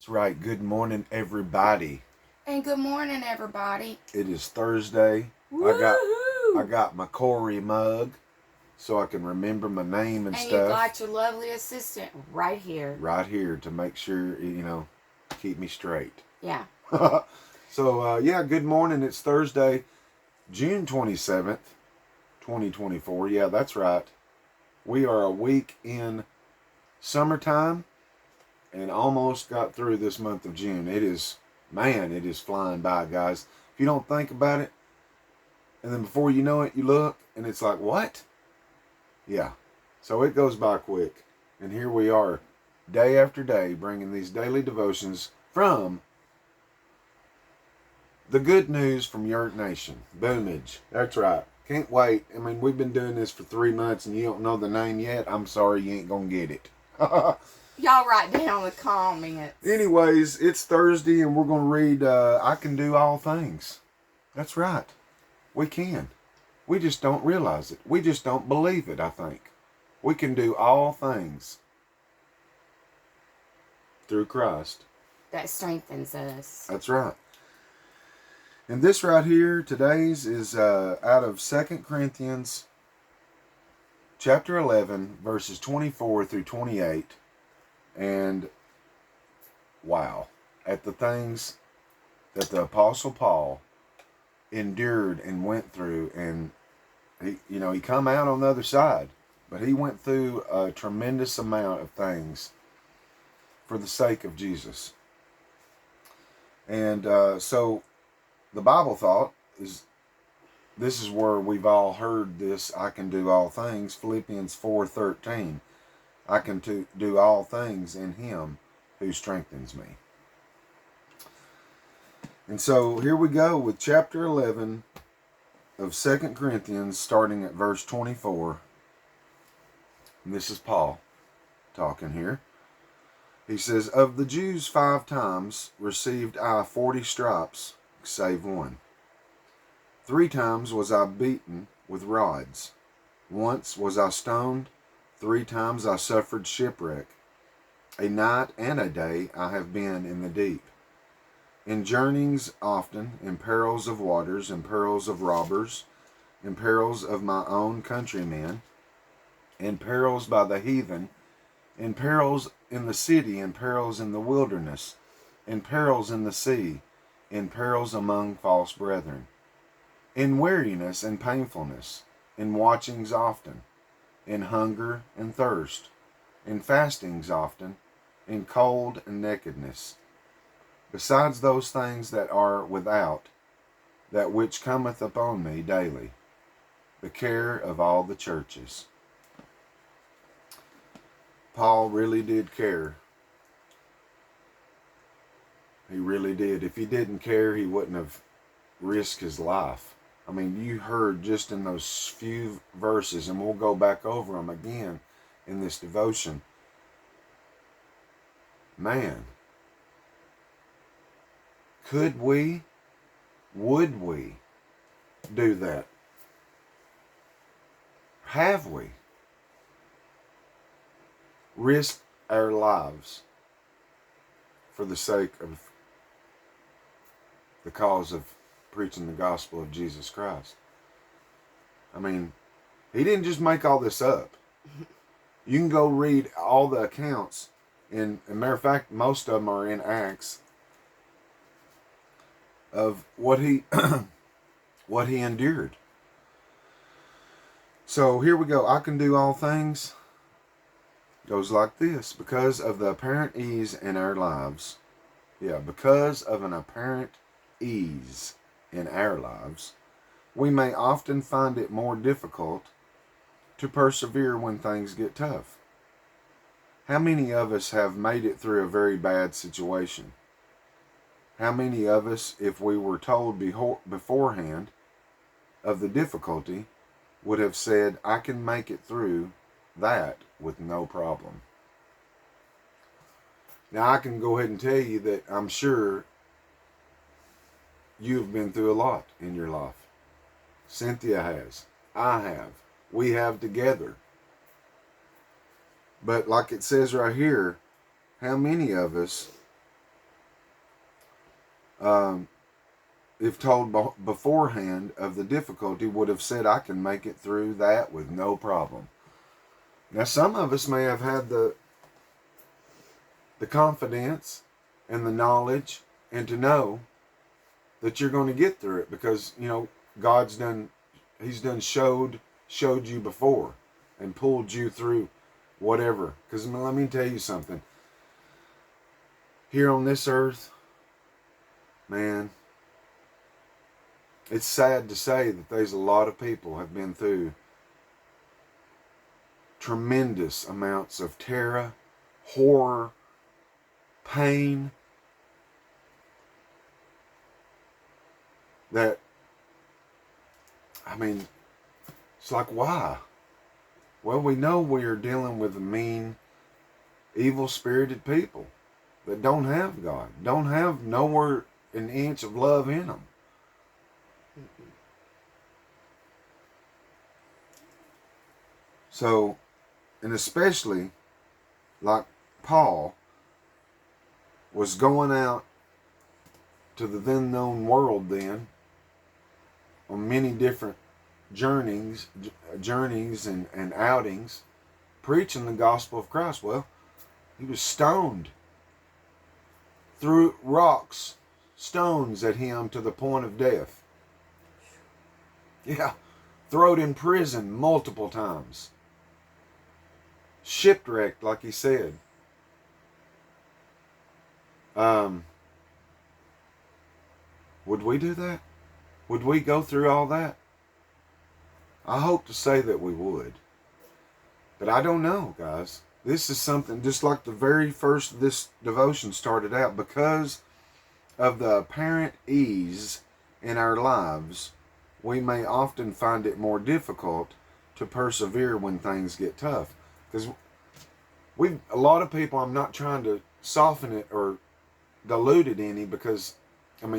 That's right. Good morning, everybody. And good morning, everybody. It is Thursday. Woohoo! I got my Corey mug so I can remember my name and And stuff. you got your lovely assistant right here. Right here to make sure, keep me straight. Yeah. So, good morning. It's Thursday, June 27th, 2024. Yeah, that's right. We are a week in summertime and almost got through this month of June. It is flying by, guys. If you don't think about it, and then before you know it, you look, and it's like, what? Yeah. So it goes by quick. And here we are, day after day, bringing these daily devotions from the good news from your nation. Boomage. That's right. Can't wait. I mean, we've been doing this for 3 months, and you don't know the name yet. I'm sorry, you ain't going to get it. Y'all write down the comments. Anyways, it's Thursday, and we're going to read I Can Do All Things. That's right. We can. We just don't realize it. We just don't believe it, I think. We can do all things through Christ. That strengthens us. That's right. And this right here, today's, is out of 2 Corinthians chapter 11, verses 24 through 28. And wow, at the things that the Apostle Paul endured and went through, and he come out on the other side, but he went through a tremendous amount of things for the sake of Jesus. And so the Bible thought this is where we've all heard this, I can do all things, Philippians 4:13. I can do all things in him who strengthens me. And so here we go with chapter 11 of 2 Corinthians, starting at verse 24. And this is Paul talking here. He says, Of the Jews 5 times received I 40 stripes, save one. 3 times was I beaten with rods. Once was I stoned. 3 times I suffered shipwreck. A night and a day I have been in the deep. In journeyings often, in perils of waters, in perils of robbers, in perils of my own countrymen, in perils by the heathen, in perils in the city, in perils in the wilderness, in perils in the sea, in perils among false brethren, in weariness and painfulness, in watchings often, in hunger and thirst, in fastings often, in cold and nakedness. Besides those things that are without, that which cometh upon me daily, the care of all the churches. Paul really did care. He really did. If he didn't care, he wouldn't have risked his life. I mean, you heard just in those few verses, and we'll go back over them again in this devotion. Man, could we, would we do that? Have we risked our lives for the sake of the cause of preaching the gospel of Jesus Christ? I mean, he didn't just make all this up. You can go read all the accounts, and as a matter of fact, most of them are in Acts, of what he what he endured. So here we go. I can do all things. Goes like this. Because of the apparent ease in our lives. Yeah, because of an apparent ease in our lives, we may often find it more difficult to persevere when things get tough. How many of us have made it through a very bad situation? How many of us, if we were told beforehand of the difficulty, would have said, I can make it through that with no problem? Now, I can go ahead and tell you that I'm sure you've been through a lot in your life. Cynthia has. I have. We have together. But like it says right here, how many of us if told beforehand of the difficulty, would have said, I can make it through that with no problem. Now, some of us may have had the confidence and the knowledge and to know that you're going to get through it because, He's done showed you before and pulled you through whatever. Because let me tell you something. Here on this earth, man, it's sad to say that there's a lot of people have been through tremendous amounts of terror, horror, pain, that, it's like, why? Well, we know we are dealing with mean, evil-spirited people that don't have God, don't have nowhere an inch of love in them. So, and especially like Paul was going out to the then known world then on many different journeys and outings, preaching the gospel of Christ. Well, he was stoned, threw rocks, stones at him to the point of death. Yeah, thrown in prison multiple times. Shipwrecked, like he said. Would we do that? Would we go through all that? I hope to say that we would. But I don't know, guys. This is something, just like the very first of this devotion started out, because of the apparent ease in our lives, we may often find it more difficult to persevere when things get tough. Because a lot of people, I'm not trying to soften it or dilute it any, because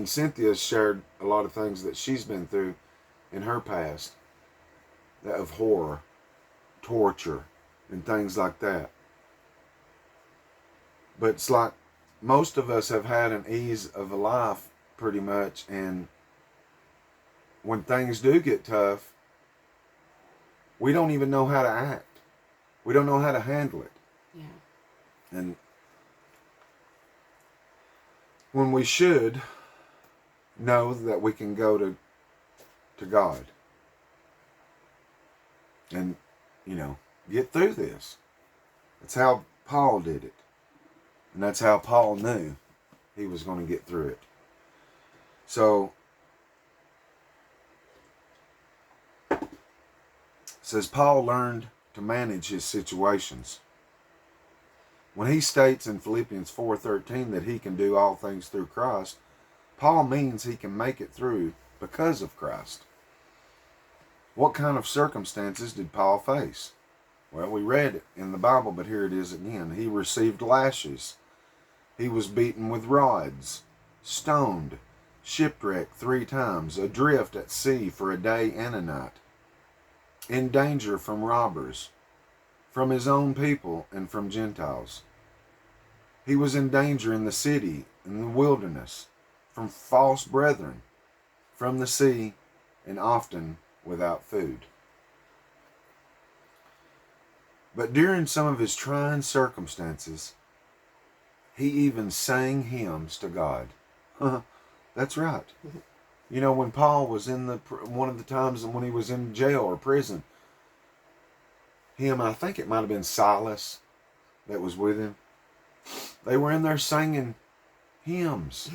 Cynthia's shared a lot of things that she's been through in her past, that of horror, torture, and things like that. But it's like most of us have had an ease of a life pretty much, and when things do get tough, we don't even know how to act. We don't know how to handle it. Yeah. And when we should know that we can go to God and, get through this. That's how Paul did it. And that's how Paul knew he was going to get through it. So, it says Paul learned to manage his situations. When he states in Philippians 4:13 that he can do all things through Christ, Paul means he can make it through because of Christ. What kind of circumstances did Paul face? Well, we read it in the Bible, but here it is again. He received lashes. He was beaten with rods, stoned, shipwrecked 3 times, adrift at sea for a day and a night, in danger from robbers, from his own people and from Gentiles. He was in danger in the city, in the wilderness, from false brethren, from the sea, and often without food. But during some of his trying circumstances, he even sang hymns to God. That's right. When Paul was in one of the times when he was in jail or prison, I think it might have been Silas that was with him. They were in there singing hymns,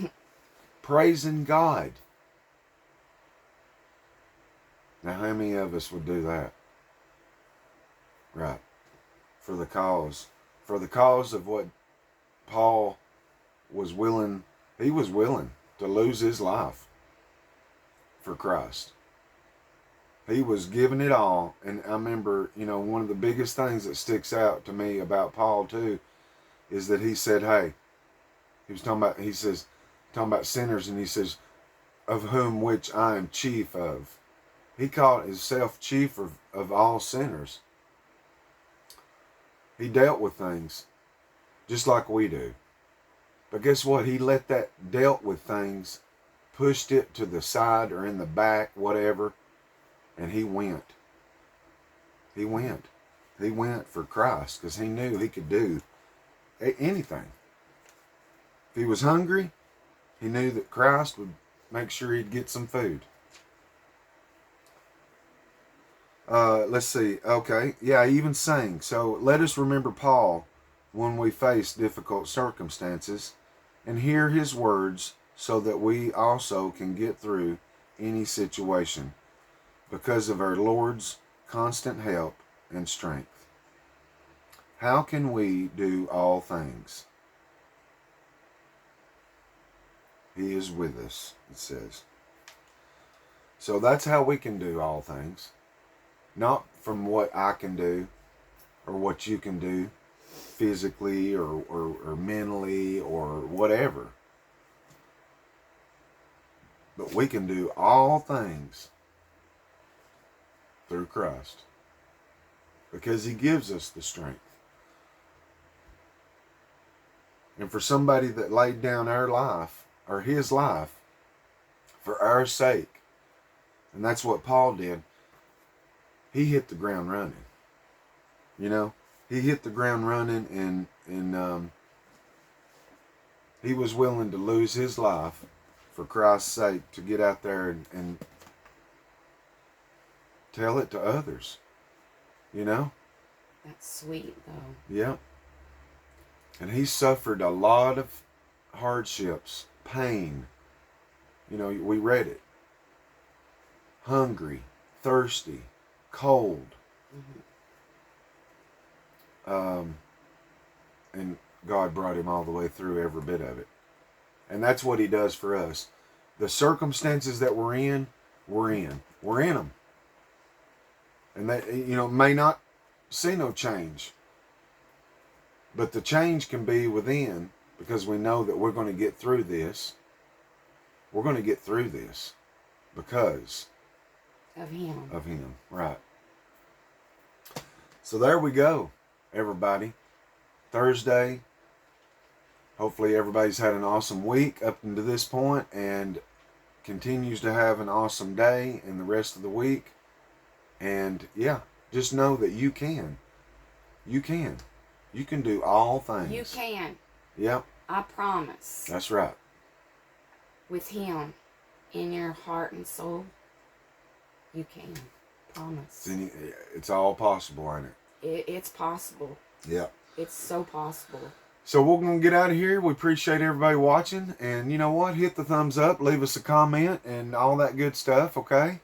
praising God. Now, how many of us would do that? Right. For the cause of what Paul was willing, he was willing to lose his life for Christ. He was giving it all. And I remember, one of the biggest things that sticks out to me about Paul too, is that he said, hey, he was talking about sinners, and he says, of whom which I am chief of. He called himself chief of all sinners. He dealt with things just like we do. But guess what? He let that dealt with things, pushed it to the side or in the back, whatever, and he went. He went. He went for Christ because he knew he could do anything. If he was hungry, he knew that Christ would make sure he'd get some food. Let's see. Okay. Yeah, he even sang. So let us remember Paul when we face difficult circumstances and hear his words so that we also can get through any situation because of our Lord's constant help and strength. How can we do all things? He is with us, it says. So that's how we can do all things. Not from what I can do or what you can do physically or mentally or whatever. But we can do all things through Christ because he gives us the strength. And for somebody that laid down our life or his life for our sake, and that's what Paul did, he hit the ground running. You know, he hit the ground running and he was willing to lose his life for Christ's sake to get out there and tell it to others. You know? That's sweet, though. Yeah. And he suffered a lot of hardships, pain. You know, we read it. Hungry, thirsty, cold. And God brought him all the way through every bit of it. And that's what he does for us. The circumstances that we're in. We're in them. And they, you know, may not see no change. But the change can be within because we know that we're going to get through this. We're going to get through this because of him. Of him, right. So there we go, everybody. Thursday. Hopefully everybody's had an awesome week up to this point and continues to have an awesome day and the rest of the week. And yeah, just know that you can. You can. You can do all things. You can. Yep. I promise. That's right. With him in your heart and soul, you can. Promise. It's all possible, ain't it? It's possible. Yep. It's so possible. So we're going to get out of here. We appreciate everybody watching. And you know what? Hit the thumbs up. Leave us a comment and all that good stuff, okay?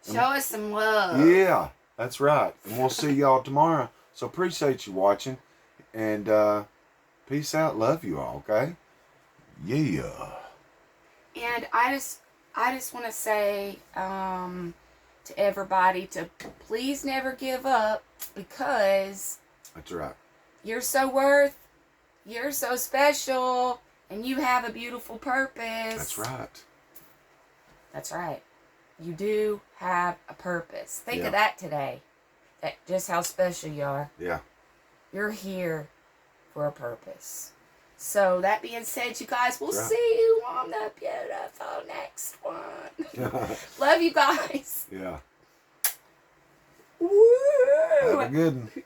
Show us some love. Yeah, that's right. And we'll see y'all tomorrow. So appreciate you watching. And peace out. Love you all, okay? Yeah. And I just want to say to everybody to please never give up because that's right. You're so special, and you have a beautiful purpose. That's right. That's right. You do have a purpose. Think Yeah. of that today. That just how special you are. Yeah. You're here for a purpose. So that being said, you guys, we'll Right. see you on the beautiful next one. Love you guys. Yeah. Woo! Have a good one.